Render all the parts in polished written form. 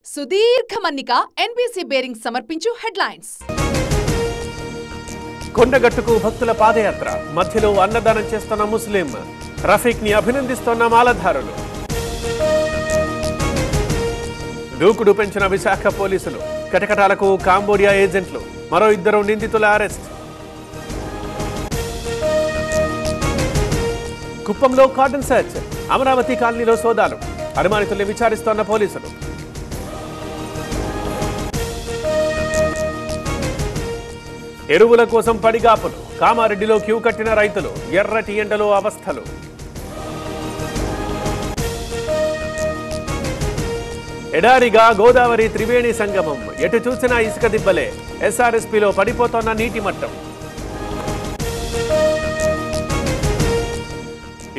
సుదీర్ఘ మన్నిక NBC bearing సమర్పించు హెడ్లైన్స్. కొండగట్టుకు భక్తుల పాదయాత్ర మధ్యలో అన్నదానం చేస్తున్న ముస్లిం రఫీక్ ని అభినందిస్తున్న మాలధారులు. దూకుడు పెంచిన విశాఖ పోలీసులు, కటకటాలకు కాంబోడియా ఏజెంట్లు, మరో 2 నిందితుల అరెస్ట్. కుప్పంలో కార్డన్ సెర్చ్, అమరావతి కాలనీలో సోదాలు, అనుమానితుల్ని విచారిస్తోన్న పోలీసులు. ఎరువుల కోసం పడిగాపులు, కామారెడ్డిలో క్యూ కట్టిన రైతులు, ఎర్రటి ఎండలో అవస్థలు. ఎడారిగా గోదావరి త్రివేణి సంగమం, ఎటు చూసినా ఇసుక దిబ్బలే, ఎస్ఆర్ఎస్పీలో పడిపోతోన్న నీటి మట్టం.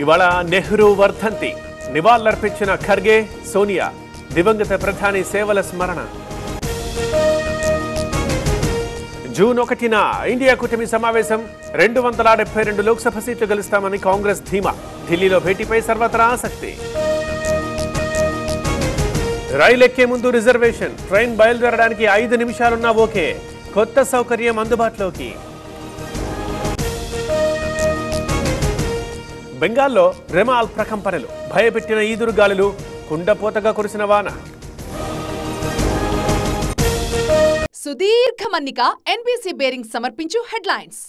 ఇవాళ నెహ్రూ వర్ధంతి, నివాళులర్పించిన ఖర్గే, సోనియా, దివంగత ప్రధాని సేవల స్మరణ. జూన్ 1న ఇండియా కూటమి సమావేశం, 272 లోక్సభ సీట్లు గెలుస్తామని కాంగ్రెస్ ధీమా. ఢిల్లీలో భేటీపై సర్వత్రా ఆసక్తి. రైలెక్కే ముందు రిజర్వేషన్, ట్రైన్ బయలుదేరడానికి 5 నిమిషాలున్నా ఓకే, కొత్త సౌకర్యం అందుబాటులోకి. బెంగాల్లో రెమాల్ ప్రకంపనలు, భయపెట్టిన ఈదురుగాలులు, కుండపోతగా కురిసిన వాన. సుదీర్ఘ మన్నిక ఎన్బీసీ బేరింగ్ సమర్పించు హెడ్లైన్స్.